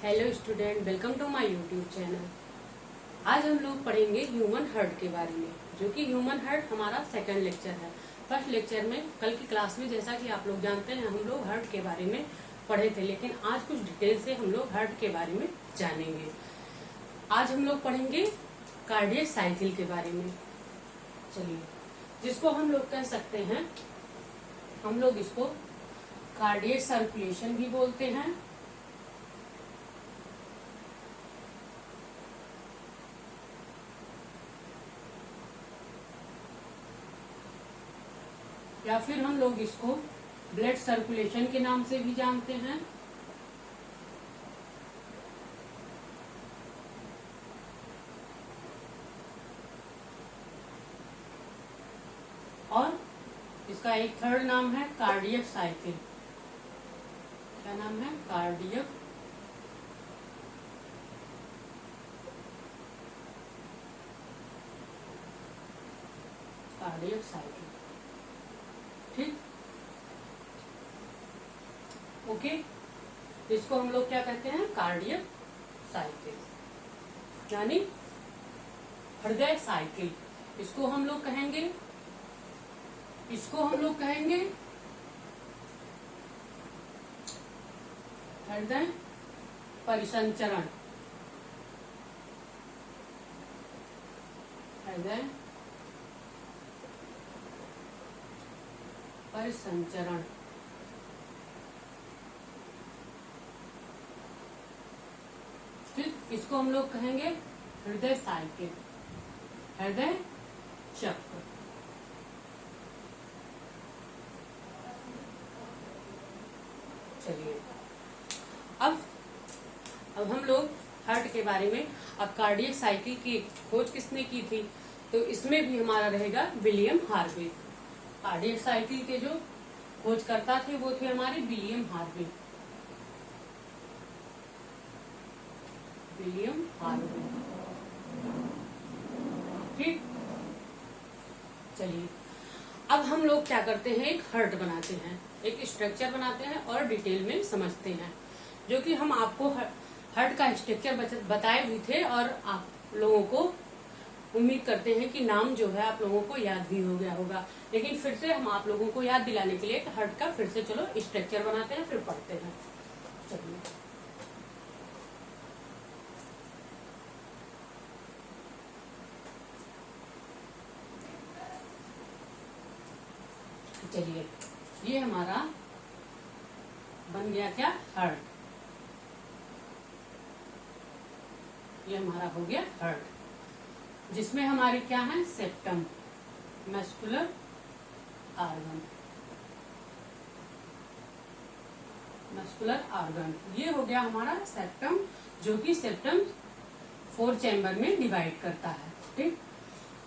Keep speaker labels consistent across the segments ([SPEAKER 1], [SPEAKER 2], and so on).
[SPEAKER 1] Hello student, welcome to my YouTube channel. आज हम लोग पढ़ेंगे ह्यूमन हार्ट के बारे में, जो कि ह्यूमन हार्ट हमारा सेकंड लेक्चर है। फर्स्ट लेक्चर में कल की क्लास में जैसा कि आप लोग जानते हैं हम लोग हार्ट के बारे में पढ़े थे, लेकिन आज कुछ डिटेल से हम लोग हार्ट के बारे में जानेंगे। आज हम लोग पढ़ेंगे कार्डियक साइकिल के बारे में। चलिए, जिसको हम लोग कह सकते हैं, हम लोग इसको कार्डियक सर्कुलेशन भी बोलते हैं या फिर हम लोग इसको ब्लड सर्कुलेशन के नाम से भी जानते हैं। और इसका एक थर्ड नाम है कार्डियक साइकिल। क्या नाम है? Cardiac cycle. ठीक, ओके। इसको हम लोग क्या कहते हैं? कार्डियक साइकिल, यानी हृदय साइकिल। इसको हम लोग कहेंगे हृदय परिसंचरण। हृदय परिसंचरण। ठीक, इसको हम लोग कहेंगे हृदय साइकिल, हृदय चक्र। चलिए, अब हम लोग हार्ट के बारे में, अब कार्डियक साइकिल की खोज किसने की थी, तो इसमें भी हमारा रहेगा विलियम हार्वे। कार्डियक साइकिल के जो खोजकर्ता थे वो थे हमारे विलियम हार्वे। ठीक, चलिए, अब हम लोग क्या करते हैं, एक हार्ट बनाते हैं, एक स्ट्रक्चर बनाते हैं और डिटेल में समझते हैं, जो कि हम आपको हार्ट का स्ट्रक्चर बताए भी थे और आप लोगों को उम्मीद करते हैं कि नाम जो है आप लोगों को याद भी हो गया होगा। लेकिन फिर से हम आप लोगों को याद दिलाने के लिए हार्ट का फिर से चलो स्ट्रक्चर बनाते हैं, फिर पढ़ते हैं। चलिए, ये हमारा बन गया क्या? हार्ट। ये हमारा हो गया हार्ट, जिसमें हमारे क्या है? Septum, muscular organ. ये हो गया हमारा सेप्टम, जो कि सेप्टम 4 चैम्बर में डिवाइड करता है। ठीक,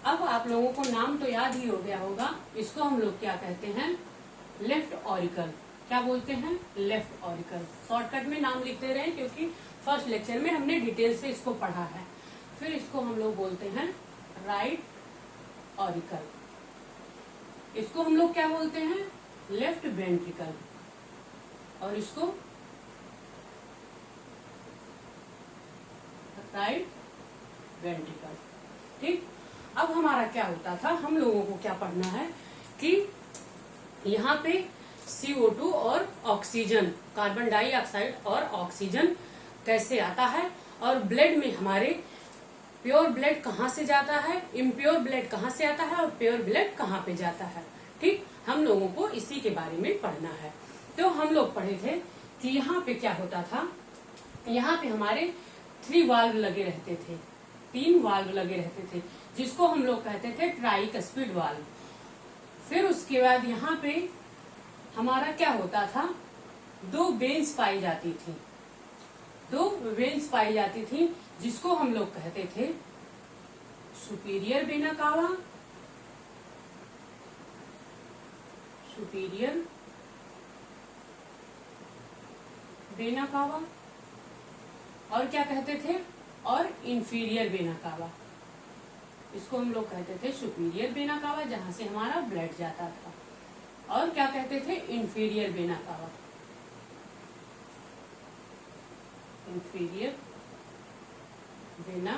[SPEAKER 1] अब आप लोगों को नाम तो याद ही हो गया होगा। इसको हम लोग क्या कहते हैं? Left auricle. क्या बोलते हैं? Left auricle. शॉर्टकट में नाम लिखते रहे, क्योंकि फर्स्ट लेक्चर में हमने डिटेल से इसको पढ़ा है। फिर इसको हम लोग बोलते हैं राइट ऑरिकल। इसको हम लोग क्या बोलते हैं? Left ventricle. और इसको राइट वेंट्रिकल। ठीक, अब हमारा क्या होता था, हम लोगों को क्या पढ़ना है कि यहाँ पे CO2 और ऑक्सीजन, कार्बन डाइऑक्साइड और ऑक्सीजन कैसे आता है, और ब्लड में हमारे प्योर ब्लड कहाँ से जाता है, इम्प्योर ब्लड कहाँ से आता है और प्योर ब्लड कहाँ पे जाता है। ठीक, हम लोगों को इसी के बारे में पढ़ना है। तो हम लोग पढ़े थे कि यहाँ पे क्या होता था, यहाँ पे हमारे 3 वाल्व लगे रहते थे, 3 वाल्व लगे रहते थे, जिसको हम लोग कहते थे ट्राइकस्पिड वाल्व। फिर उसके बाद यहाँ पे हमारा क्या होता था, 2 वेन्स पाई जाती थी, 2 वेन्स पाई जाती थी, जिसको हम लोग कहते थे superior vena cava, superior vena cava, और क्या कहते थे, और इंफीरियर वेना कावा। इसको हम लोग कहते थे सुपीरियर वेना कावा, जहां से हमारा ब्लड जाता था, और क्या कहते थे? Inferior vena cava. Inferior vena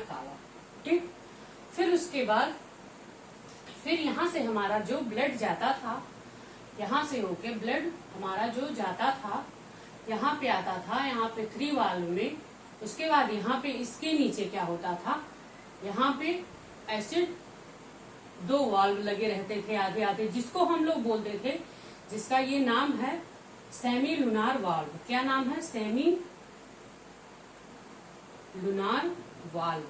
[SPEAKER 1] cava. ठीक, फिर उसके बाद फिर यहाँ से हमारा जो ब्लड जाता था, यहाँ से होके ब्लड हमारा जो जाता था यहाँ पे आता था, यहाँ पे 3 वाल्व में। उसके बाद यहाँ पे इसके नीचे क्या होता था, यहाँ पे एसिड 2 वाल्व लगे रहते थे आधे आधे, जिसको हम लोग बोलते थे, जिसका ये नाम है सेमी लुनार वाल्व। क्या नाम है? सेमी लुनार वाल्व,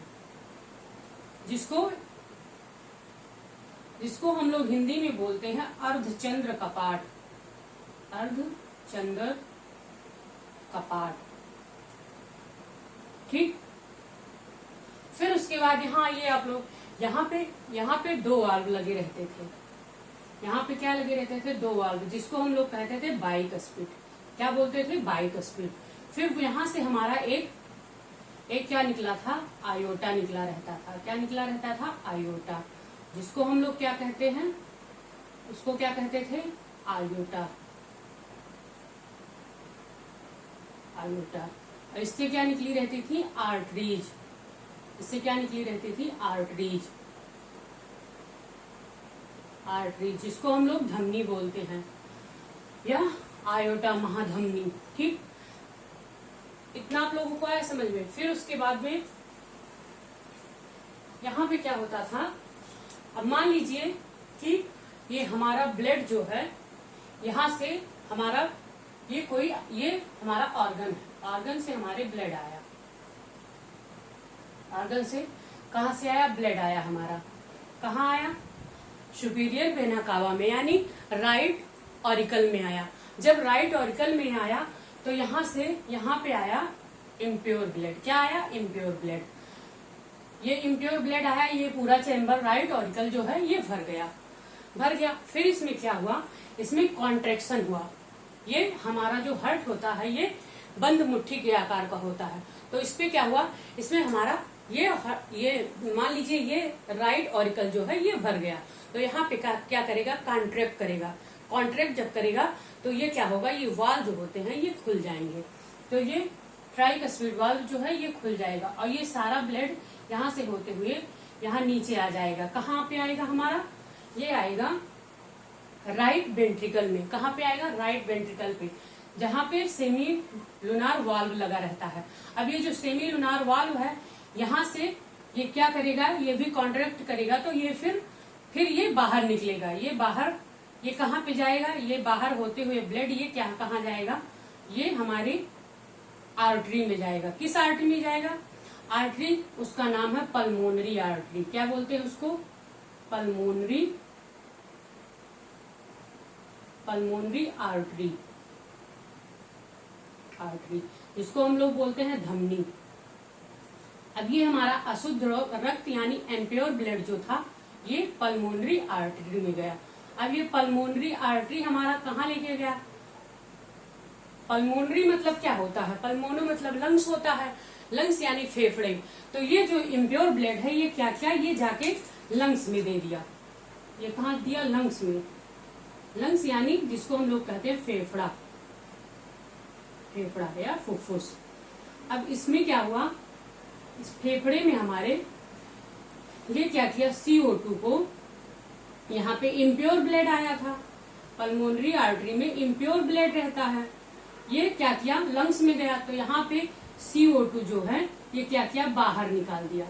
[SPEAKER 1] जिसको हम लोग हिंदी में बोलते हैं अर्धचंद्र कपाट। अर्धचंद्र कपाट। ठीक, फिर उसके बाद यहाँ ये आप लोग यहाँ पे 2 वाल्व लगे रहते थे। यहाँ पे क्या लगे रहते थे? 2 वाल्व, जिसको हम लोग कहते थे बाइकस्पिड। क्या बोलते थे? बाइकस्पिड। फिर यहाँ से हमारा एक क्या निकला था? आयोटा निकला रहता था। क्या निकला रहता था? आयोटा, जिसको हम लोग क्या कहते हैं? उसको क्या कहते थे? आयोटा। और इससे क्या निकली रहती थी? आर्टरीज। इससे क्या निकली रहती थी? आर्टरीज, जिसको हम लोग धमनी बोलते हैं, या आयोटा महाधमनी। ठीक, इतना आप लोगों को आया समझ में? फिर उसके बाद में यहाँ पे क्या होता था, अब मान लीजिए कि ये हमारा ब्लड जो है, यहाँ से हमारा ये हमारा ऑर्गन है, ऑर्गन से हमारे ब्लड आया। ऑर्गन से कहाँ से आया? ब्लड आया हमारा। कहाँ आया? सुपीरियर वेना कावा में, यानी राइट ऑरिकल में आया। जब राइट ऑरिकल में आया तो यहाँ से यहाँ पे आया इम्प्योर ब्लड। क्या आया? Impure blood. ये इम्प्योर ब्लड आया, ये पूरा चैम्बर राइट ऑरिकल जो है ये भर गया। फिर इसमें क्या हुआ? इसमें कॉन्ट्रेक्शन हुआ। ये हमारा जो हार्ट होता है ये बंद मुट्ठी के आकार का होता है। तो इसपे क्या हुआ? इसमें हमारा ये मान लीजिए ये राइट ऑरिकल जो है ये भर गया, तो यहाँ पे क्या करेगा? कॉन्ट्रैक्ट करेगा। कॉन्ट्रैक्ट जब करेगा तो ये क्या होगा? ये वाल्व जो होते हैं ये खुल जाएंगे। तो ये ट्राइकस्पिड वाल्व जो है ये खुल जाएगा और ये सारा ब्लड यहाँ से होते हुए यहाँ नीचे आ जाएगा। कहाँ पे आएगा हमारा? ये आएगा राइट वेंट्रिकल में। कहाँ पे आएगा? राइट वेंट्रिकल पे, जहाँ पे सेमी लुनार वाल्व लगा रहता है। अब ये जो सेमी लुनार वाल्व है, यहाँ से ये क्या करेगा? ये भी कॉन्ट्रैक्ट करेगा, तो ये फिर ये बाहर निकलेगा। ये कहाँ पे जाएगा? ये बाहर होते हुए ब्लड ये कहाँ जाएगा? ये हमारी आर्टरी में जाएगा। किस आर्टरी में जाएगा? आर्टरी, उसका नाम है पल्मोनरी आर्टरी। क्या बोलते हैं उसको? पल्मोनरी आर्टरी, जिसको हम लोग बोलते हैं धमनी। अब ये हमारा अशुद्ध रक्त यानी इम्प्योर ब्लड जो था ये पल्मोनरी आर्टरी में गया। अब ये पल्मोनरी आर्टरी हमारा कहाँ लेके गया? पल्मोनरी मतलब क्या होता है? पल्मोनो मतलब लंग्स होता है, लंग्स यानी फेफड़े। तो ये जो इम्प्योर ब्लड है ये क्या ये जाके लंग्स में दे दिया। ये कहाँ दिया? लंग्स में। लंग्स यानी जिसको हम लोग कहते हैं फेफड़ा या फुफ्फुस। अब इसमें क्या हुआ? इस फेफड़े में हमारे ये क्या किया? CO2 को, यहाँ पे इम्प्योर ब्लड आया था, पल्मोनरी आर्टरी में इम्प्योर ब्लड रहता है, ये क्या किया? लंग्स में गया, तो यहाँ पे CO2 जो है ये क्या किया? बाहर निकाल दिया।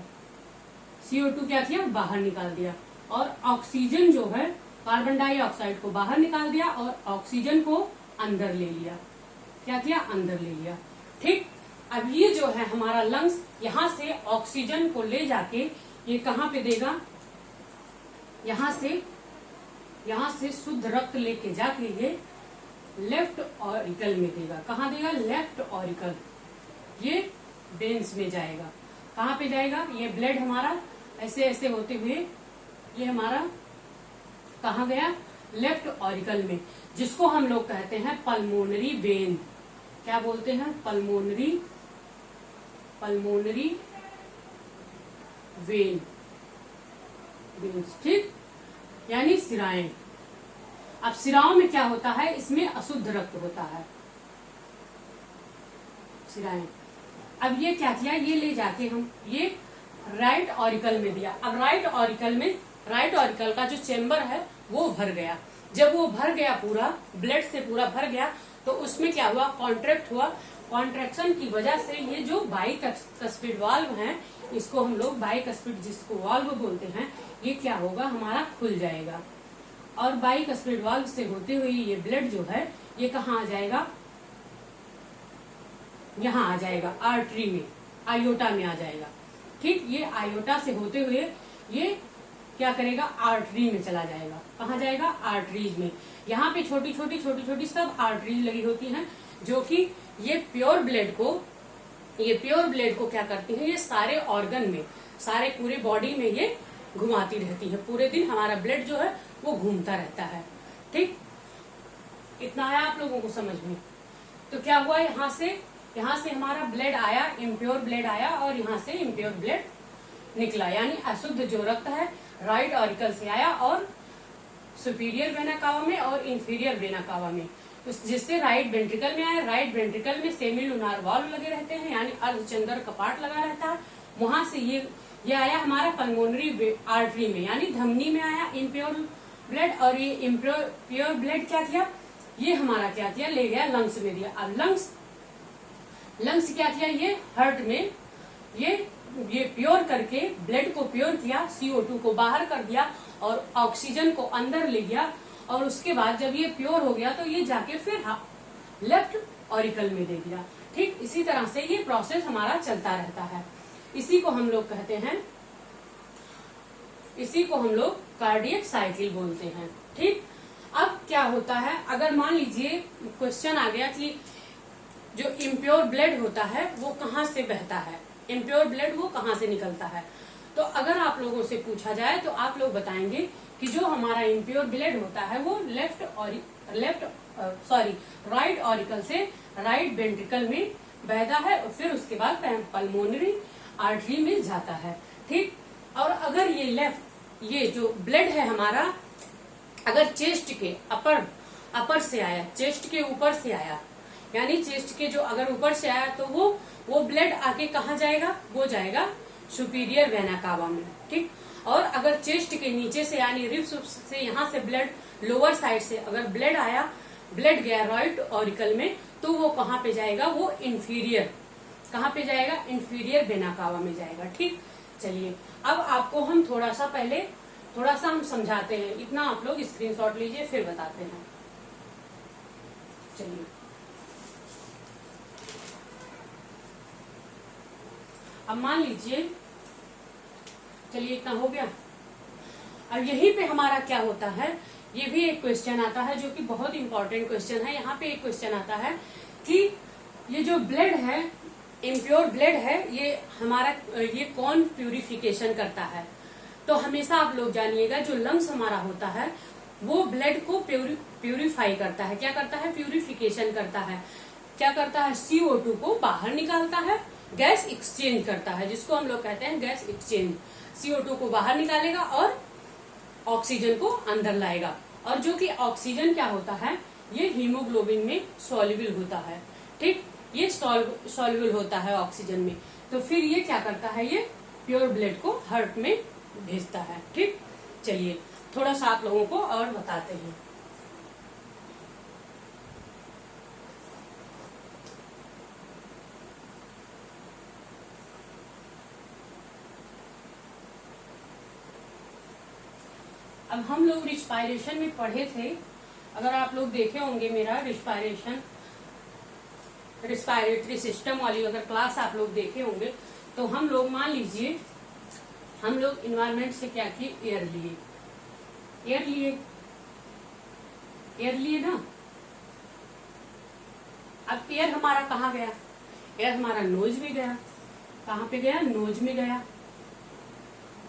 [SPEAKER 1] CO2 क्या किया? बाहर निकाल दिया। और ऑक्सीजन जो है, कार्बन डाइऑक्साइड को बाहर निकाल दिया और ऑक्सीजन को अंदर ले लिया। क्या किया? अंदर ले लिया। ठीक, अब ये जो है हमारा लंग्स यहाँ से ऑक्सीजन को ले जाके ये कहाँ पे देगा? यहाँ से शुद्ध रक्त लेके जाके ये लेफ्ट ऑरिकल में देगा। कहाँ देगा? Left auricle. ये वेन्स में जाएगा। कहाँ पे जाएगा? ये ब्लड हमारा ऐसे ऐसे होते हुए ये हमारा कहाँ गया? लेफ्ट ऑरिकल में, जिसको हम लोग कहते हैं पल्मोनरी वेन। क्या बोलते हैं? Pulmonary vein. ठीक, यानी सिराएं। अब सिराओं में क्या होता है? इसमें अशुद्ध रक्त होता है। सिराएं। अब ये क्या किया, ये ले जाके हम ये राइट ऑरिकल में दिया। अब राइट ऑरिकल का जो चेम्बर है वो भर गया। जब वो भर गया, पूरा ब्लड से पूरा भर गया, तो उसमें क्या हुआ, कॉन्ट्रैक्ट हुआ। कॉन्ट्रैक्शन की वजह से ये जो बाइकस्पिड वाल्व है, इसको हम लोग बाइकस्पिड जिसको वाल्व बोलते हैं, ये क्या होगा, हमारा खुल जाएगा। और बाइकस्पिड वाल्व से होते हुए ये ब्लड जो है ये कहाँ आ जाएगा, यहाँ आ जाएगा, आर्टरी में, आयोटा में आ जाएगा। ठीक, ये आयोटा से होते हुए ये क्या करेगा, आर्टरी में चला जाएगा। कहाँ जाएगा, आर्टरीज में। यहाँ पे छोटी छोटी सब आर्टरीज लगी होती हैं, जो कि ये प्योर ब्लड को क्या करती है, ये सारे ऑर्गन में, सारे पूरे बॉडी में ये घुमाती रहती है। पूरे दिन हमारा ब्लड जो है वो घूमता रहता है। ठीक, इतना है आप लोगों को समझ में। तो क्या हुआ, यहाँ से हमारा ब्लड आया, इम्प्योर ब्लड आया, और यहाँ से इम्प्योर ब्लड निकला, यानी अशुद्ध जो रक्त है राइट ऑरिकल से आया और सुपीरियर वेना कावा में और इंफीरियर वेना कावा में, जिससे राइट वेंट्रिकल में आया। राइट वेंट्रिकल में सेमी लूनार वाल्व लगे रहते हैं, यानी अर्धचंद्र कपाट लगा रहता है। वहां से ये आया हमारा पल्मोनरी आर्टरी में, यानी धमनी में आया इम्प्योर ब्लड। और ये इम्प्योर ब्लड क्या किया, ये हमारा क्या किया, ले गया लंग्स में दिया। अब लंग्स क्या किया, ये हार्ट में ये प्योर करके ब्लड को प्योर किया, CO2 को बाहर कर दिया और ऑक्सीजन को अंदर ले गया। और उसके बाद जब ये प्योर हो गया तो ये जाके फिर लेफ्ट ऑरिकल में दे दिया। ठीक, इसी तरह से ये प्रोसेस हमारा चलता रहता है। इसी को हम लोग कार्डियक साइकिल बोलते हैं। ठीक, अब क्या होता है, अगर मान लीजिए क्वेश्चन आ गया कि जो इम्प्योर ब्लड होता है वो कहाँ से बहता है, इम्प्योर ब्लड वो कहाँ से निकलता है, तो अगर आप लोगों से पूछा जाए तो आप लोग बताएंगे कि जो हमारा इम्प्योर ब्लड होता है वो राइट ऑरिकल से राइट वेंट्रिकल में बहता है और फिर उसके बाद पल्मोनरी आर्टरी में जाता है। ठीक, और अगर ये जो ब्लड है हमारा, अगर चेस्ट के अपर से आया, चेस्ट के ऊपर से आया, यानी चेस्ट के जो अगर ऊपर से आया तो वो ब्लड आके कहाँ जाएगा, वो जाएगा सुपीरियर वेना कावा में। ठीक, और अगर चेस्ट के नीचे से यानी रिब्स से यहाँ से ब्लड लोअर साइड से अगर ब्लड गया राइट ऑरिकल में, तो वो कहाँ पे जाएगा, वो कहाँ पे जाएगा, इंफीरियर वेना कावा में जाएगा। ठीक, चलिए अब आपको हम थोड़ा सा हम समझाते हैं, इतना आप लोग स्क्रीनशॉट लीजिए फिर बताते हैं। चलिए, अब मान लीजिए, चलिए इतना हो गया। अब यहीं पे हमारा क्या होता है, ये भी एक क्वेश्चन आता है जो कि बहुत इंपॉर्टेंट क्वेश्चन है। यहाँ पे एक क्वेश्चन आता है कि ये जो ब्लड है, इम्प्योर ब्लड है, ये कौन प्यूरिफिकेशन करता है। तो हमेशा आप लोग जानिएगा, जो लंग्स हमारा होता है वो ब्लड को प्यूरिफाई करता है। क्या करता है, प्यूरिफिकेशन करता है। क्या करता है, CO2 को बाहर निकालता है, गैस एक्सचेंज करता है, जिसको हम लोग कहते हैं गैस एक्सचेंज। CO2 को बाहर निकालेगा और ऑक्सीजन को अंदर लाएगा। और जो कि ऑक्सीजन क्या होता है, ये हीमोग्लोबिन में सॉल्युबल होता है। ठीक, ये सॉल्युबल होता है ऑक्सीजन में। तो फिर ये क्या करता है, ये प्योर ब्लड को हार्ट में भेजता है। ठीक, चलिए थोड़ा सा आप लोगों को और बताते हैं। अब हम लोग रिस्पायरेशन में पढ़े थे, अगर आप लोग देखे होंगे मेरा रिस्पायरेटरी सिस्टम वाली अगर क्लास आप लोग देखे होंगे, तो हम लोग मान लीजिए हम लोग इन्वायरमेंट से क्या किए, एयर लिए ना। अब एयर हमारा कहाँ गया, एयर हमारा नोज में गया। कहाँ पे गया, नोज में गया।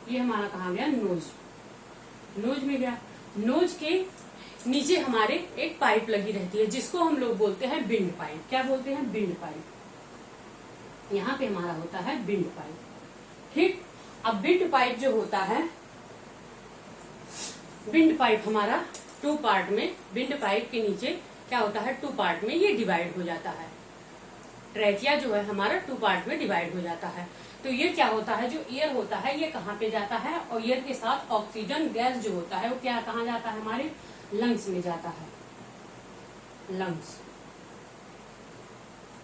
[SPEAKER 1] ये हमारा कहाँ गया, नोज में गया। नोज के नीचे हमारे एक पाइप लगी रहती है जिसको हम लोग बोलते हैं बिंड पाइप। क्या बोलते हैं, बिंड पाइप। यहाँ पे हमारा होता है बिंड पाइप। ठीक, अब बिंड पाइप जो होता है, बिंड पाइप हमारा 2 पार्ट में, बिंड पाइप के नीचे क्या होता है, 2 पार्ट में ये डिवाइड हो जाता है। ट्रैकिया जो है हमारा 2 पार्ट में डिवाइड हो जाता है। तो ये क्या होता है, जो एयर होता है ये कहाँ पे जाता है, और एयर के साथ ऑक्सीजन गैस जो होता है वो क्या कहाँ जाता है, हमारे लंग्स में जाता है, लंग्स।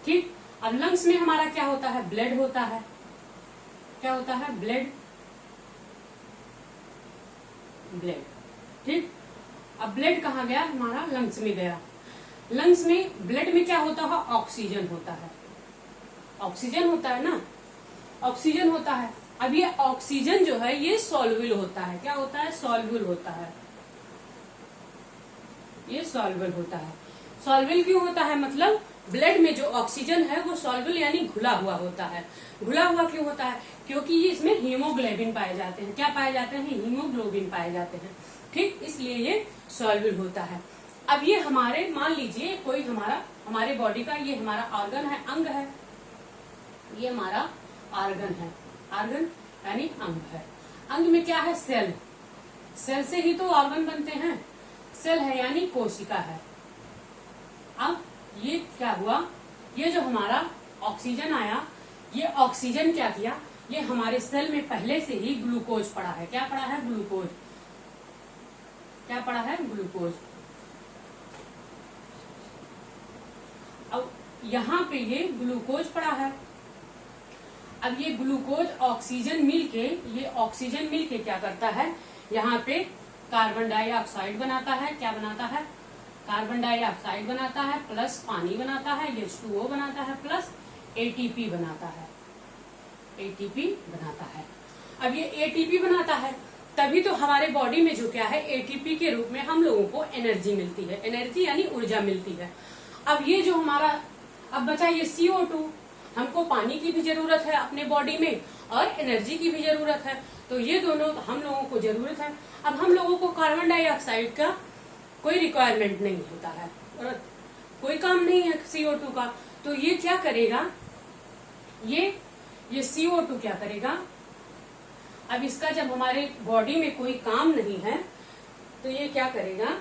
[SPEAKER 1] ठीक, अब लंग्स में हमारा क्या होता है, ब्लड होता है। क्या होता है, ब्लड, ब्लड। ठीक, अब ब्लड कहाँ गया, हमारा लंग्स में गया। लंग्स में ब्लड में क्या होता है, ऑक्सीजन होता है, ऑक्सीजन होता है ना, ऑक्सीजन होता है। अब ये ऑक्सीजन जो है ये सॉल्युबल होता है। क्या होता है, सॉल्युबल होता है, ये सॉल्युबल होता है। सॉल्युबल क्यों होता है, मतलब ब्लड में जो ऑक्सीजन है वो सॉल्युबल यानी घुला हुआ होता है। घुला हुआ क्यों होता है, क्योंकि ये इसमें हीमोग्लोबिन पाए जाते हैं। क्या पाए जाते हैं, हीमोग्लोबिन पाए जाते हैं। ठीक, इसलिए ये सॉल्युबल होता है। अब ये हमारे, मान लीजिए कोई हमारे बॉडी का ये हमारा ऑर्गन है, अंग है, ये हमारा ऑर्गन है, ऑर्गन यानी अंग है। अंग में क्या है, सेल, सेल से ही तो ऑर्गन बनते हैं। सेल है यानी कोशिका है। अब ये क्या हुआ, ये जो हमारा ऑक्सीजन आया, ये ऑक्सीजन क्या किया, ये हमारे सेल में पहले से ही ग्लूकोज पड़ा है। क्या पड़ा है, ग्लूकोज। क्या पड़ा है, ग्लूकोज। अब यहाँ पे ये ग्लूकोज पड़ा है। अब ये ग्लूकोज ऑक्सीजन मिलके, ये ऑक्सीजन मिलके क्या करता है, यहाँ पे कार्बन डाइऑक्साइड बनाता है। क्या बनाता है, कार्बन डाइऑक्साइड बनाता है, प्लस पानी बनाता है, H2O बनाता है, प्लस ATP बनाता है, ATP बनाता है। अब ये ATP बनाता है, तभी तो हमारे बॉडी में जो क्या है, ATP के रूप में हम लोगों को एनर्जी मिलती है। एनर्जी यानी ऊर्जा मिलती है। अब ये जो हमारा, अब बचा ये CO2, हमको पानी की भी जरूरत है अपने बॉडी में और एनर्जी की भी जरूरत है। तो ये दोनों हम लोगों को जरूरत है। अब हम लोगों को कार्बन डाइऑक्साइड का कोई रिक्वायरमेंट नहीं होता है और कोई काम नहीं है CO2 का। तो ये क्या करेगा, ये CO2 क्या करेगा, अब इसका जब हमारे बॉडी में कोई काम नहीं है तो ये क्या करेगा,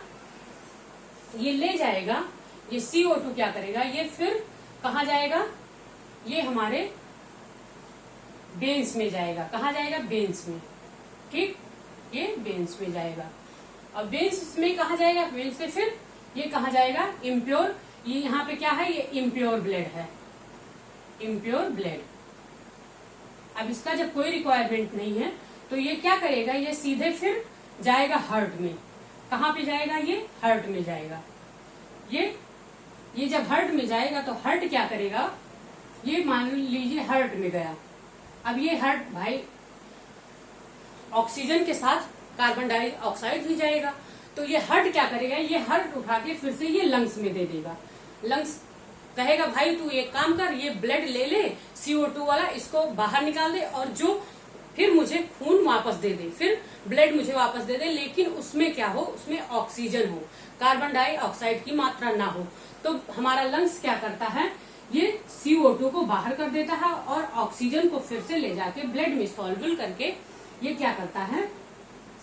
[SPEAKER 1] ये ले जाएगा, ये CO2 क्या करेगा, ये फिर कहाँ जाएगा, ये हमारे बेन्स में जाएगा। कहाँ जाएगा, बेन्स में। ठीक, ये बेन्स में जाएगा। अब बेन्स में कहा जाएगा, बेन्स से फिर ये कहा जाएगा, इम्प्योर। ये यहाँ पे क्या है, ये इम्प्योर ब्लड है, इम्प्योर ब्लड। अब इसका जब कोई रिक्वायरमेंट नहीं है तो ये क्या करेगा, ये सीधे फिर जाएगा हार्ट में। कहाँ पे जाएगा, ये हार्ट में जाएगा। ये जब हार्ट में जाएगा तो हार्ट क्या करेगा, ये मान लीजिए हार्ट में गया। अब ये हार्ट भाई ऑक्सीजन के साथ कार्बन डाइऑक्साइड भी जाएगा, तो ये हार्ट क्या करेगा, ये हार्ट उठा के फिर से ये लंग्स में दे देगा। लंग्स कहेगा भाई तू एक काम कर, ये ब्लड ले ले CO2 वाला, इसको बाहर निकाल दे और जो फिर मुझे खून वापस दे दे, फिर ब्लड मुझे वापस दे दे, लेकिन उसमें क्या हो, उसमें ऑक्सीजन हो, कार्बन डाइऑक्साइड की मात्रा ना हो। तो हमारा लंग्स क्या करता है, ये CO2 को बाहर कर देता है और ऑक्सीजन को फिर से ले जाके ब्लड में सॉल्युबल करके ये क्या करता है,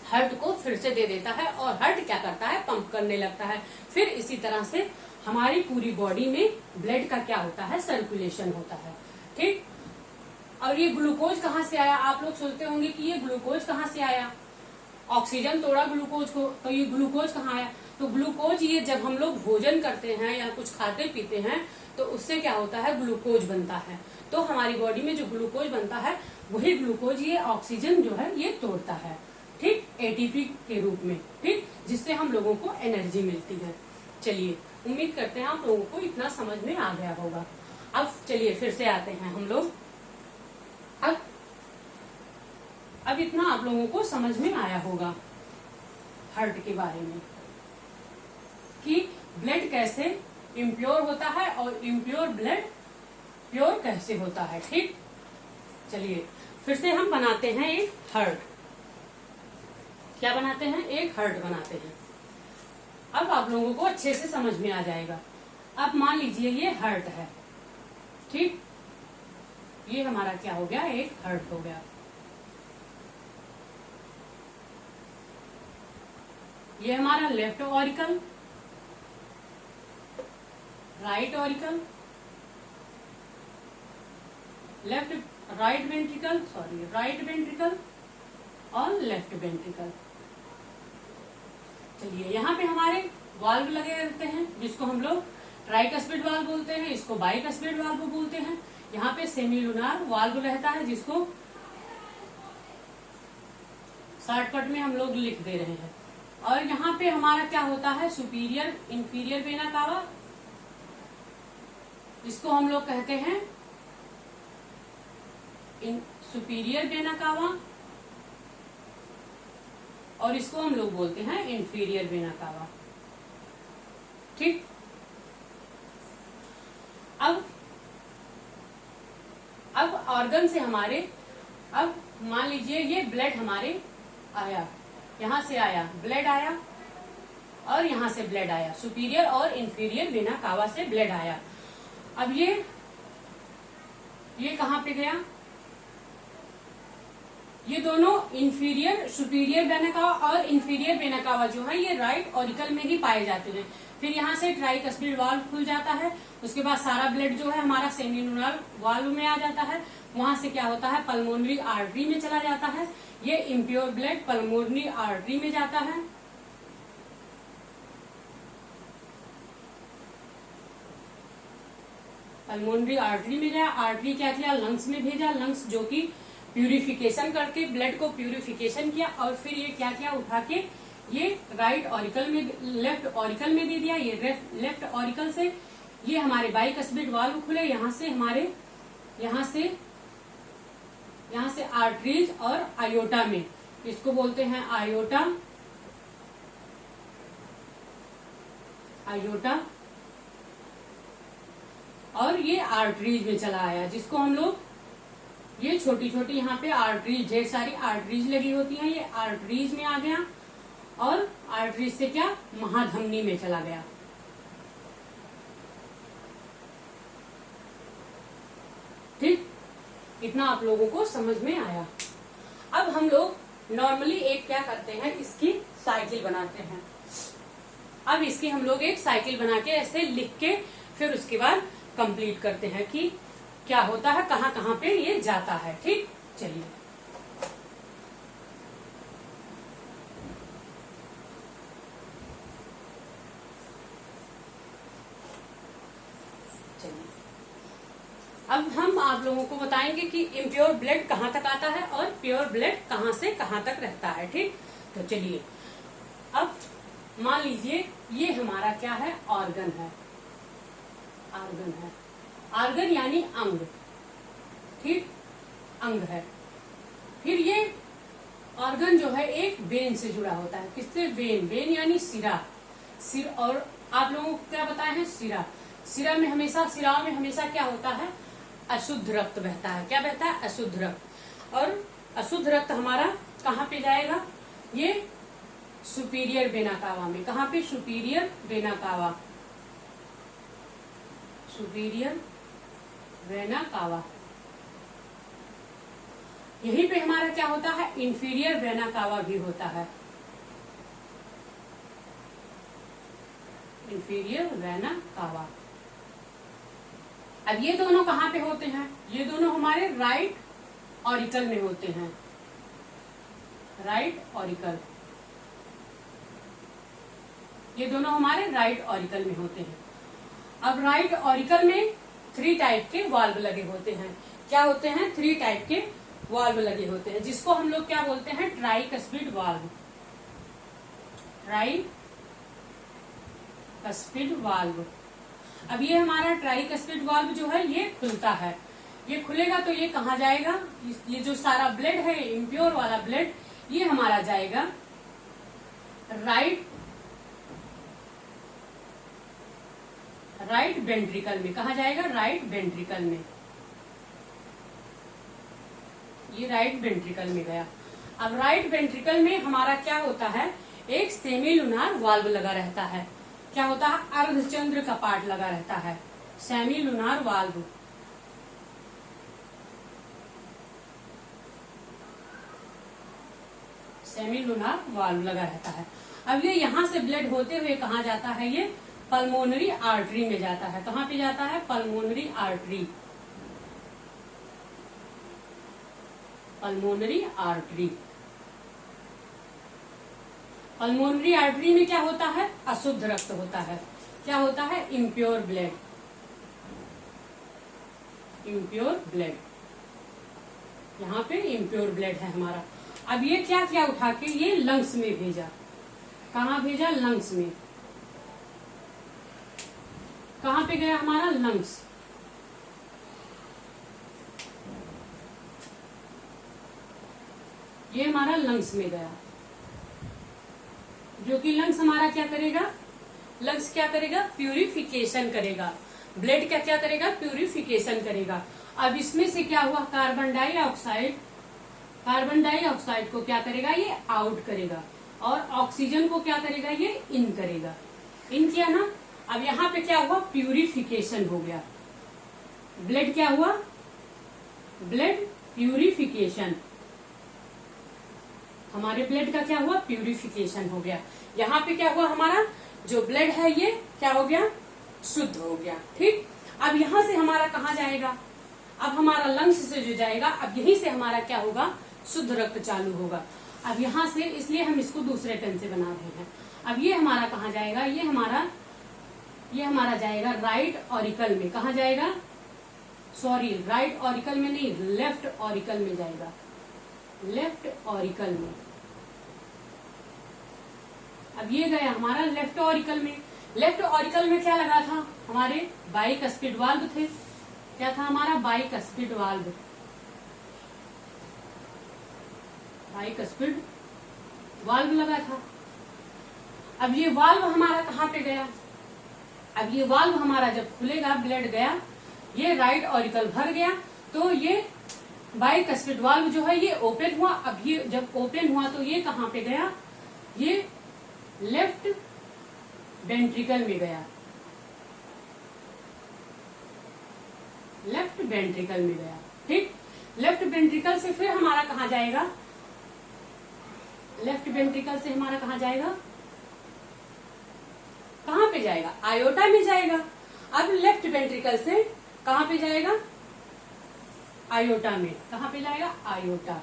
[SPEAKER 1] हार्ट को फिर से दे देता है और हार्ट क्या करता है, पंप करने लगता है। फिर इसी तरह से हमारी पूरी बॉडी में ब्लड का क्या होता है, सर्कुलेशन होता है। ठीक, और ये ग्लूकोज कहाँ से आया, आप लोग सोचते होंगे कि ये ग्लूकोज कहाँ से आया, ऑक्सीजन तोड़ा ग्लूकोज को, तो ये ग्लूकोज कहाँ आया। तो ग्लूकोज ये जब हम लोग भोजन करते हैं या कुछ खाते पीते हैं तो उससे क्या होता है, ग्लूकोज बनता है। तो हमारी बॉडी में जो ग्लूकोज बनता है वही ग्लूकोज ये ऑक्सीजन जो है ये तोड़ता है। ठीक, ATP के रूप में। ठीक, जिससे हम लोगों को एनर्जी मिलती है। चलिए, उम्मीद करते हैं आप लोगों को इतना समझ में आ गया होगा। अब चलिए फिर से आते हैं हम लोग। अब इतना आप लोगों को समझ में आया होगा हार्ट के बारे में कि ब्लड कैसे इम्प्योर होता है और इम्प्योर ब्लड प्योर कैसे होता है। ठीक, चलिए फिर से हम बनाते हैं एक हार्ट। क्या बनाते हैं, एक हार्ट बनाते हैं। अब आप लोगों को अच्छे से समझ में आ जाएगा। अब मान लीजिए ये हार्ट है। ठीक, ये हमारा क्या हो गया, एक हार्ट हो गया। ये हमारा left auricle, right auricle, right ventricle और लेफ्ट वेंट्रिकल। चलिए यहाँ पे हमारे वाल्व लगे रहते हैं जिसको हम लोग ट्राइकस्पिड वाल्व बोलते हैं, इसको बाइकस्पिड वाल्व बोलते हैं। यहाँ पे सेमीलुनार वाल्व रहता है जिसको शॉर्टकट में हम लोग लिख दे रहे हैं। और यहाँ पे हमारा क्या होता है, सुपीरियर इंफीरियर वेना कावा, इसको हम लोग कहते हैं सुपीरियर वेना कावा, और इसको हम लोग बोलते हैं इंफीरियर वेना कावा। ठीक, अब ऑर्गन से हमारे, अब मान लीजिए ये ब्लड हमारे आया, यहां से आया ब्लड आया और यहां से ब्लड आया, सुपीरियर और इंफीरियर वेना कावा से ब्लड आया। अब ये कहां पे गया, ये दोनों इंफीरियर सुपीरियर वेना कावा और इंफीरियर वेना कावा जो है ये राइट ऑरिकल में ही पाए जाते हैं। फिर यहाँ से ट्राइकस्पिड वाल्व खुल जाता है, उसके बाद सारा ब्लड जो है हमारा सेमीलुनार वाल्व में आ जाता है, वहां से क्या होता है पल्मोनरी आर्टरी में चला जाता है। ये इम्प्योर ब्लड पल्मोनरी आर्टरी में जाता है, पल्मोनरी आर्टरी में गया, आर्टरी क्या किया लंग्स में भेजा, लंग्स जो कि प्यूरिफिकेशन करके ब्लड को प्यूरिफिकेशन किया, और फिर ये क्या किया उठा के ये राइट ऑरिकल में लेफ्ट ऑरिकल में दे दिया। ये लेफ्ट ऑरिकल से ये हमारे बाइकस्पिड वाल्व खुले, यहाँ से आर्टरीज और आयोटा में, इसको बोलते हैं आयोटा, और ये आर्टरीज में चला आया, जिसको हम लोग ये छोटी छोटी यहाँ पे आर्टरीज, ढेर सारी आर्टरीज लगी होती हैं, ये आर्टरीज में आ गया, और आर्टरीज से क्या महाधमनी में चला गया। ठीक, इतना आप लोगों को समझ में आया। अब हम लोग नॉर्मली एक क्या करते हैं, इसकी साइकिल बनाते हैं। अब इसकी हम लोग एक साइकिल बना के ऐसे लिख के फिर उसके बाद कंप्लीट करते हैं कि क्या होता है, कहाँ कहाँ पे ये जाता है। ठीक, चलिए अब हम आप लोगों को बताएंगे कि इम्प्योर ब्लड कहाँ तक आता है और प्योर ब्लड कहाँ से कहाँ तक रहता है। ठीक, तो चलिए अब मान लीजिए ये हमारा क्या है, ऑर्गन है, ऑर्गन यानी अंग। ठीक, अंग है। फिर ये ऑर्गन जो है एक वेन से जुड़ा होता है, किससे, वेन यानी सिरा, सिर, और आप लोगों को क्या बताए हैं, सिराओं में हमेशा क्या होता है, अशुद्ध रक्त बहता है। क्या बहता है, अशुद्ध रक्त। और अशुद्ध रक्त हमारा कहाँ पे जाएगा, ये सुपीरियर वेना कावा में। कहाँ पे, superior vena cava, superior vena cava. यहीं पे हमारा क्या होता है, इंफीरियर वेना कावा भी होता है, इंफीरियर वेना कावा। अब ये दोनों कहाँ पे होते हैं, ये दोनों हमारे राइट ऑरिकल में होते हैं, राइट ऑरिकल, ये दोनों हमारे राइट ऑरिकल में होते हैं। अब राइट ऑरिकल में 3 टाइप के वाल्व लगे होते हैं। क्या होते हैं, 3 टाइप के वाल्व लगे होते हैं, जिसको हम लोग क्या बोलते हैं, ट्राइकस्पिड वाल्व, ट्राइकस्पिड वाल्व। अब ये हमारा ट्राइकस्पिड वाल्व जो है ये खुलता है, ये खुलेगा तो ये कहाँ जाएगा, ये जो सारा ब्लड है इम्प्योर वाला ब्लड, ये हमारा जाएगा राइट वेंट्रिकल में। कहा जाएगा, राइट वेंट्रिकल में, ये राइट वेंट्रिकल में गया। अब राइट वेंट्रिकल में हमारा क्या होता है, एक सेमीलुनार वाल्व लगा रहता है। क्या होता है, अर्धचंद्र का पार्ट लगा रहता है, सेमीलुनार वाल्व। सेमीलुनार वाल्व लगा रहता है। अब ये यहाँ से ब्लड होते हुए कहाँ जाता है, ये पल्मोनरी आर्टरी में जाता है। कहाँ पे जाता है, pulmonary artery, pulmonary artery. Pulmonary artery में क्या होता है? अशुद्ध रक्त होता है। क्या होता है? Impure blood. इम्प्योर ब्लड, यहाँ पे इम्प्योर ब्लड है हमारा। अब ये क्या किया? उठा के ये लंग्स में भेजा। कहाँ भेजा? लंग्स में। कहाँ पे गया हमारा? लंग्स। ये हमारा लंग्स में गया, जो कि लंग्स हमारा क्या करेगा? लंग्स क्या करेगा? प्यूरिफिकेशन करेगा। ब्लड का क्या करेगा? प्यूरिफिकेशन करेगा। अब इसमें से क्या हुआ? कार्बन डाइऑक्साइड, कार्बन डाइऑक्साइड को क्या करेगा? ये आउट करेगा। और ऑक्सीजन को क्या करेगा? ये इन करेगा। इन किया ना। अब यहाँ पे क्या हुआ? प्यूरिफिकेशन हो गया। ब्लड क्या हुआ? Blood purification. हमारे ब्लड का क्या हुआ? प्यूरिफिकेशन हो गया। यहाँ पे क्या हुआ? हमारा जो ब्लड है ये क्या हो गया? शुद्ध हो गया। ठीक। अब यहाँ से हमारा कहाँ जाएगा? अब हमारा लंग्स से जो जाएगा, अब यहीं से हमारा क्या होगा? शुद्ध रक्त चालू होगा। अब यहाँ से, इसलिए हम इसको दूसरे पेन से बना रहे हैं। अब ये हमारा कहाँ जाएगा? ये हमारा जाएगा राइट ऑरिकल में। कहाँ जाएगा? सॉरी, राइट ऑरिकल में नहीं, लेफ्ट ऑरिकल में जाएगा। लेफ्ट ऑरिकल में। अब ये गया हमारा लेफ्ट ऑरिकल में। लेफ्ट ऑरिकल में क्या लगा था? हमारे बाइकस्पिड वाल्व थे। क्या था हमारा? Bicuspid valve. बाइकस्पिड वाल्व लगा था। अब ये वाल्व हमारा कहाँ पे गया? अब ये वाल्व हमारा जब खुलेगा, ब्लड गया, ये राइट ऑरिकल भर गया, तो ये बाइकस्पिड वाल्व जो है ये ओपन हुआ। अब ये जब ओपन हुआ तो ये कहाँ पे गया? ये लेफ्ट वेंट्रिकल में गया। लेफ्ट वेंट्रिकल में गया। ठीक। लेफ्ट वेंट्रिकल से फिर हमारा कहाँ जाएगा? लेफ्ट वेंट्रिकल से हमारा कहाँ जाएगा? कहाँ पे जाएगा? आयोटा में जाएगा। अब लेफ्ट वेंट्रिकल से कहाँ पे जाएगा? आयोटा में। कहाँ पे जाएगा? आयोटा।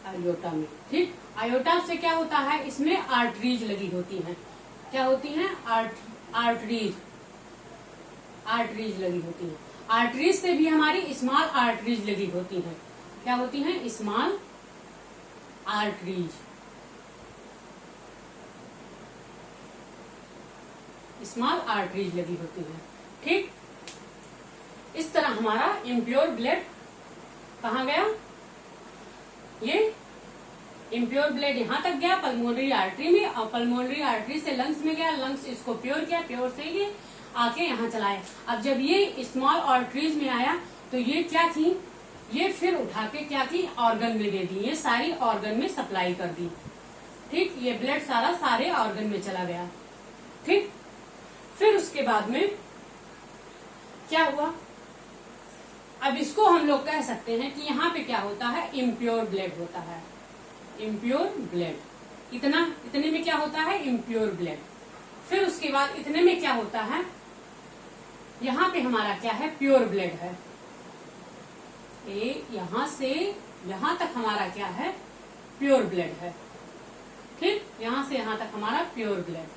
[SPEAKER 1] आयोटा में। ठीक। आयोटा से क्या होता है? इसमें आर्टरीज लगी होती हैं। क्या होती हैं? आर्टरीज। आर्टरीज लगी होती हैं। आर्टरीज से भी हमारी स्मॉल आर्टरीज लगी होती हैं। क्या होती हैं? Small arteries. स्मॉल आर्टरीज लगी होती है। ठीक। इस तरह हमारा इम्प्योर ब्लड कहाँ गया? ये इम्प्योर ब्लड यहाँ तक गया पल्मोनरी आर्टरी में, और पल्मोनरी आर्टरी से लंग्स में गया। लंग्स इसको प्योर किया, प्योर से ये आके यहाँ चलाया। अब जब ये स्मॉल आर्टरीज में आया तो ये क्या थी? ये फिर उठा के क्या की? ऑर्गन में दे दी। ये सारी ऑर्गन में सप्लाई कर दी। ठीक। ये ब्लड सारा सारे ऑर्गन में चला गया। ठीक। फिर उसके बाद में क्या हुआ? अब इसको हम लोग कह सकते हैं कि यहाँ पे क्या होता है? इम्प्योर ब्लड होता है। Impure blood. इतने में क्या होता है? Impure blood. फिर उसके बाद इतने में क्या होता है? यहाँ पे हमारा क्या है? प्योर ब्लड है। यहाँ से यहाँ तक हमारा क्या है? प्योर ब्लड है। ठीक। यहाँ से यहाँ तक हमारा प्योर ब्लड।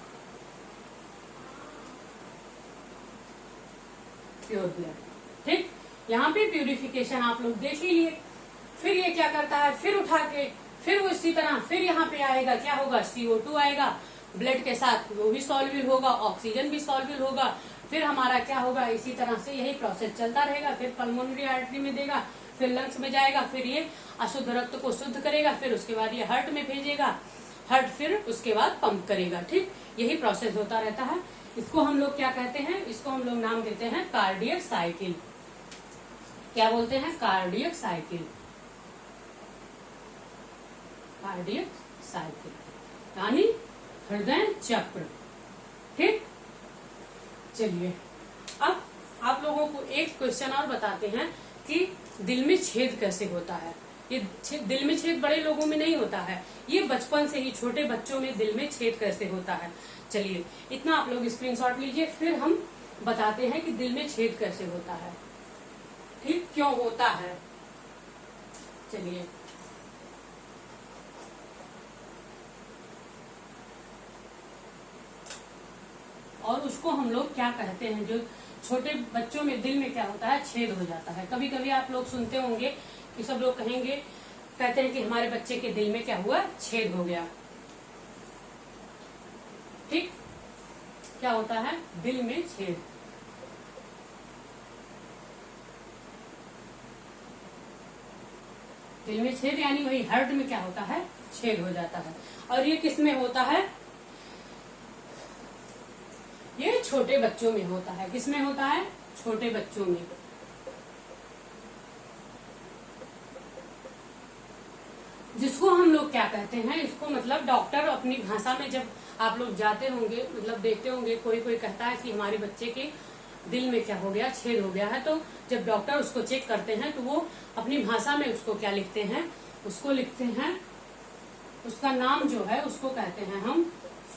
[SPEAKER 1] Pure blood. ठीक। यहाँ पे प्यूरिफिकेशन आप लोग देख ही लिए। फिर ये क्या करता है? फिर उठा के फिर वो इसी तरह फिर यहाँ पे आएगा। क्या होगा? CO2 आएगा ब्लड के साथ, वो भी सॉल्युबल होगा, ऑक्सीजन भी सॉल्युबल होगा। फिर हमारा क्या होगा? इसी तरह से यही प्रोसेस चलता रहेगा। फिर पल्मोनरी आर्टरी में देगा, फिर लंग्स में जाएगा, फिर ये अशुद्ध रक्त को शुद्ध करेगा, फिर उसके बाद ये हार्ट में भेजेगा, हार्ट फिर उसके बाद पंप करेगा। ठीक। यही प्रोसेस होता रहता है। इसको हम लोग क्या कहते हैं? इसको हम लोग नाम देते हैं कार्डियक साइकिल। क्या बोलते हैं? Cardiac cycle. कार्डियक साइकिल यानी हृदय चक्र। ठीक। चलिए अब आप लोगों को एक क्वेश्चन और बताते हैं कि दिल में छेद कैसे होता है। ये दिल में छेद बड़े लोगों में नहीं होता है, ये बचपन से ही छोटे बच्चों में दिल में छेद कैसे होता है। चलिए इतना आप लोग स्क्रीनशॉट लीजिए, फिर हम बताते हैं कि दिल में छेद कैसे होता है, ठीक, क्यों होता है। चलिए और उसको हम लोग क्या कहते हैं, जो छोटे बच्चों में दिल में क्या होता है, छेद हो जाता है। कभी कभी आप लोग सुनते होंगे कि सब लोग कहेंगे, कहते हैं कि हमारे बच्चे के दिल में क्या हुआ, छेद हो गया। ठीक, क्या होता है, दिल में छेद। दिल में छेद यानी वही हार्ट में क्या होता है, छेद हो जाता है। और ये किस में होता है, ये छोटे बच्चों में होता है। किसमें होता है, छोटे बच्चों में। जिसको हम लोग क्या कहते हैं, इसको मतलब डॉक्टर अपनी भाषा में जब आप लोग जाते होंगे, मतलब देखते होंगे, कोई कोई कहता है कि हमारे बच्चे के दिल में क्या हो गया, छेद हो गया है। तो जब डॉक्टर उसको चेक करते हैं तो वो अपनी भाषा में उसको क्या लिखते हैं, उसको लिखते हैं, उसका नाम जो है उसको कहते हैं हम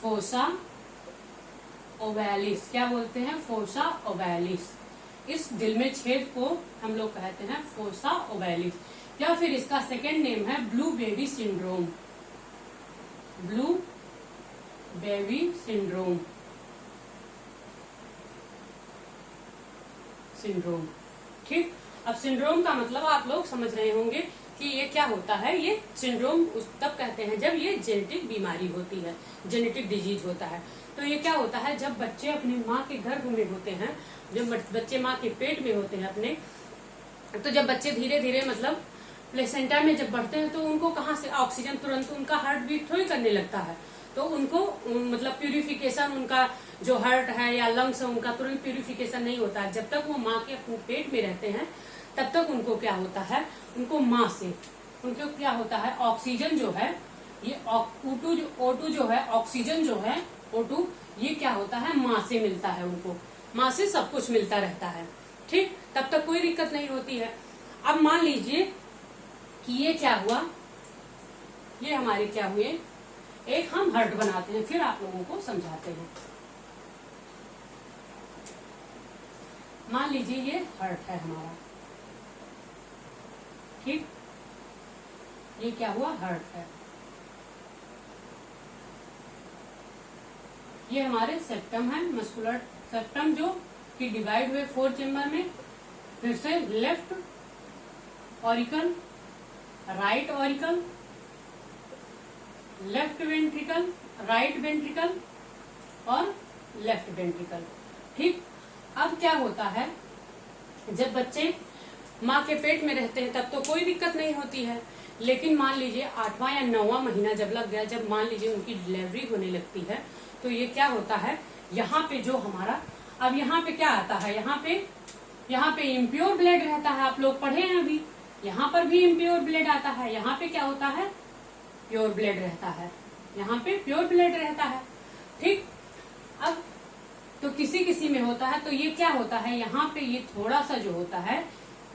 [SPEAKER 1] फोसा ओवैलिस। क्या बोलते हैं, फोसा ओवैलिस। इस दिल में छेद को हम लोग कहते हैं फोसा ओवैलिस, या फिर इसका सेकेंड नेम है blue baby syndrome. Blue baby syndrome, syndrome. ठीक, अब सिंड्रोम का मतलब आप लोग समझ रहे होंगे कि ये क्या होता है। ये सिंड्रोम उस तब कहते हैं जब ये जेनेटिक बीमारी होती है, जेनेटिक डिजीज होता है। तो ये क्या होता है, जब बच्चे अपनी माँ के गर्भ में होते हैं, जब बच्चे माँ के पेट में होते हैं अपने, तो जब बच्चे धीरे धीरे मतलब प्लेसेंटा में जब बढ़ते हैं तो उनको कहाँ से ऑक्सीजन, तुरंत उनका हार्ट बीट थोड़ी करने लगता है। तो उनको मतलब प्यूरिफिकेशन, उनका जो हार्ट है या लंग्स है उनका तुरंत प्यूरिफिकेशन नहीं होता है। जब तक वो माँ के अपने पेट में रहते हैं तब तक उनको क्या होता है, उनको माँ से उनको क्या होता है, ऑक्सीजन जो है, ये O2 जो है, ऑक्सीजन जो है O2, ये क्या होता है, माँ से मिलता है। उनको माँ से सब कुछ मिलता रहता है। ठीक, तब तक कोई दिक्कत नहीं होती है। अब मान लीजिए कि ये क्या हुआ, ये हमारे क्या हुए, एक हम हार्ट बनाते हैं, फिर आप लोगों को समझाते हैं। मान लीजिए ये हार्ट है हमारा, ठीक, ये क्या हुआ, हार्ट है। ये हमारे सेप्टम है, मस्कुलर सेप्टम, जो कि डिवाइड हुए 4 चेम्बर में। फिर से left auricle, right auricle, left ventricle, right ventricle और लेफ्ट वेंट्रिकल। ठीक, अब क्या होता है, जब बच्चे माँ के पेट में रहते हैं तब तो कोई दिक्कत नहीं होती है, लेकिन मान लीजिए 8वां या 9वां महीना जब लग गया, जब मान लीजिए उनकी डिलीवरी होने लगती है, तो ये क्या होता है, यहाँ पे जो हमारा, अब यहाँ पे क्या आता है, यहाँ पे इम्प्योर ब्लड रहता है। आप लोग पढ़े हैं अभी, यहाँ पर भी इम्प्योर ब्लड आता है। यहाँ पे क्या होता है, प्योर ब्लड रहता है। यहाँ पे प्योर ब्लड रहता है। ठीक, अब तो किसी किसी में होता है, तो ये क्या होता है, यहाँ पे ये थोड़ा सा जो होता है,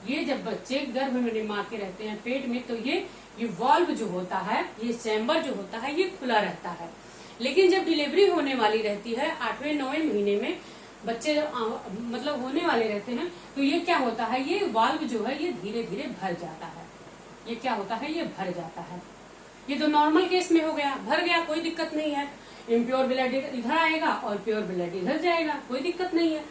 [SPEAKER 1] ये जब बच्चे गर्भ में माँ के रहते हैं पेट में, तो ये वाल्व जो होता है, ये चैम्बर जो होता है, ये खुला रहता है। लेकिन जब डिलीवरी होने वाली रहती है 8वें 9वें महीने में, बच्चे मतलब होने वाले रहते हैं, तो ये क्या होता है, ये वाल्व जो है ये धीरे धीरे भर जाता है। ये क्या होता है, ये भर जाता है। ये तो नॉर्मल केस में हो गया, भर गया, कोई दिक्कत नहीं है। इम्प्योर ब्लड इधर आएगा और प्योर ब्लड इधर जाएगा, कोई दिक्कत नहीं है।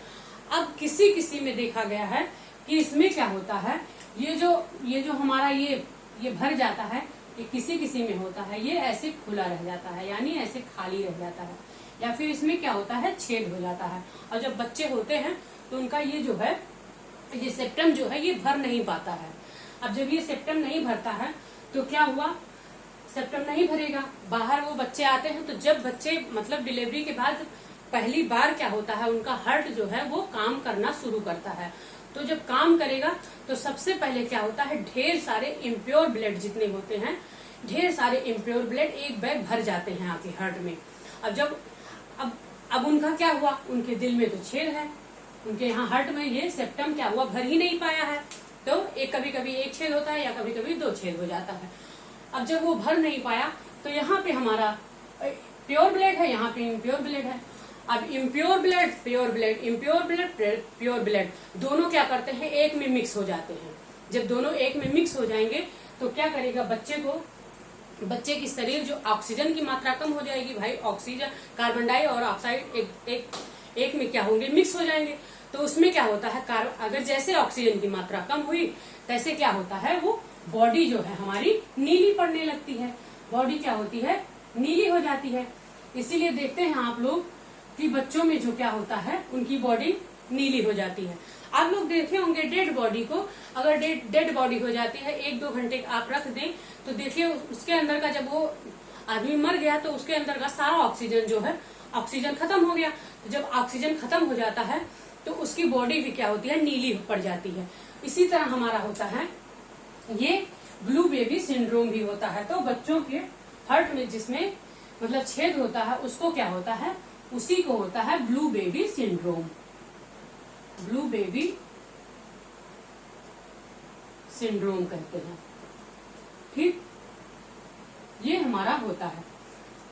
[SPEAKER 1] अब किसी किसी में देखा गया है कि इसमें क्या होता है, ये जो हमारा ये भर जाता है, ये किसी किसी में होता है, ये ऐसे खुला रह जाता है, यानी ऐसे खाली रह जाता है, या फिर इसमें क्या होता है, छेद हो जाता है। और जब बच्चे होते हैं तो उनका ये जो है, ये सेप्टम जो है, ये भर नहीं पाता है। अब जब ये सेप्टम नहीं भरता है तो क्या हुआ, सेप्टम नहीं भरेगा, बाहर वो बच्चे आते हैं। तो जब बच्चे मतलब डिलीवरी के बाद पहली बार क्या होता है, उनका हार्ट जो है वो काम करना शुरू करता है। तो जब काम करेगा तो सबसे पहले क्या होता है, ढेर सारे इम्प्योर ब्लड जितने होते हैं, ढेर सारे इम्प्योर ब्लड एक बैग भर जाते हैं आके हार्ट में। अब उनका क्या हुआ, उनके दिल में तो छेद है, उनके यहाँ हार्ट में ये सेप्टम क्या हुआ, भर ही नहीं पाया है। तो कभी कभी एक छेद होता है या कभी कभी 2 छेद हो जाता है। अब जब वो भर नहीं पाया तो यहाँ पे हमारा प्योर ब्लड है, यहाँ पे इम्प्योर ब्लड है। अब impure blood, pure blood, impure blood, pure blood, दोनों क्या करते हैं, एक में मिक्स हो जाते हैं। जब दोनों एक में मिक्स हो जाएंगे तो क्या करेगा, बच्चे की शरीर जो ऑक्सीजन की मात्रा कम हो जाएगी भाई। ऑक्सीजन, कार्बन डाइऑक्साइड एक में क्या होंगे, मिक्स हो जाएंगे। तो उसमें क्या होता है, अगर जैसे ऑक्सीजन की मात्रा कम हुई तैसे क्या होता है, वो बॉडी जो है हमारी नीली पड़ने लगती है। बॉडी क्या होती है, नीली हो जाती है। इसीलिए देखते हैं आप लोग कि बच्चों में जो क्या होता है, उनकी बॉडी नीली हो जाती है। आप लोग देखे होंगे डेड बॉडी को, अगर डेड बॉडी हो जाती है 1-2 घंटे आप रख दें तो देखिए उसके अंदर का, जब वो आदमी मर गया तो उसके अंदर का सारा ऑक्सीजन जो है, ऑक्सीजन खत्म हो गया। तो जब ऑक्सीजन खत्म हो जाता है तो उसकी बॉडी भी क्या होती है, नीली पड़ जाती है। इसी तरह हमारा होता है ये ब्लू बेबी सिंड्रोम भी होता है। तो बच्चों के हार्ट में जिसमें मतलब छेद होता है उसको क्या होता है, उसी को होता है blue baby syndrome. Blue baby syndrome कहते हैं। ठीक, ये हमारा होता है।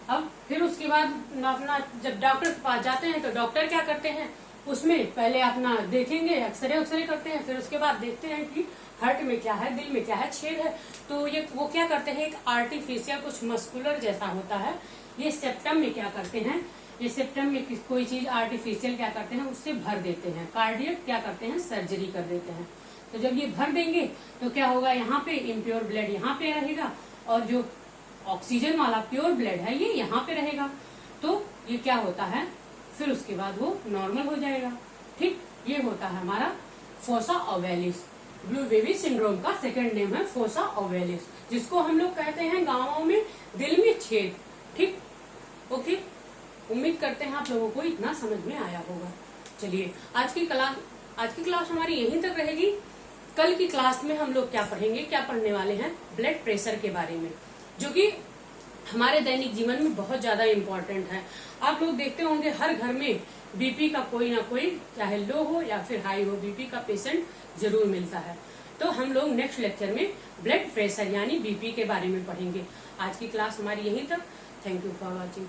[SPEAKER 1] अब फिर उसके बाद अपना जब डॉक्टर के पास जाते हैं तो डॉक्टर क्या करते हैं, उसमें पहले अपना देखेंगे, एक्सरे करते हैं, फिर उसके बाद देखते हैं कि हार्ट में क्या है, दिल में क्या है, छेद है। तो ये वो क्या करते हैं, एक आर्टिफिशियल कुछ मस्कुलर जैसा होता है, ये सेप्टम में क्या करते हैं, ये सेप्टम में कोई चीज आर्टिफिशियल क्या करते हैं, उससे भर देते हैं। कार्डियक क्या करते हैं, सर्जरी कर देते हैं। तो जब ये भर देंगे तो क्या होगा, यहाँ पे इम्प्योर ब्लड यहाँ पे रहेगा और जो ऑक्सीजन वाला प्योर ब्लड है ये यहाँ पे रहेगा। तो ये क्या होता है, फिर उसके बाद वो नॉर्मल हो जाएगा। ठीक, ये होता है हमारा fossa ovalis. Blue baby syndrome का सेकंड नेम है फोसा ओवेलिस, जिसको हम लोग कहते हैं गाँवों में दिल में छेद। ठीक, ओके, उम्मीद करते हैं आप लोगों को इतना समझ में आया होगा। चलिए आज की क्लास हमारी यहीं तक रहेगी। कल की क्लास में हम लोग क्या पढ़ने वाले हैं, ब्लड प्रेशर के बारे में, जो कि हमारे दैनिक जीवन में बहुत ज्यादा इम्पोर्टेंट है। आप लोग देखते होंगे हर घर में बीपी का कोई ना कोई, चाहे लो हो या फिर हाई हो, बीपी का पेशेंट जरूर मिलता है। तो हम लोग नेक्स्ट लेक्चर में ब्लड प्रेशर यानी बीपी के बारे में पढ़ेंगे। आज की क्लास हमारी यहीं तक। Thank you for watching.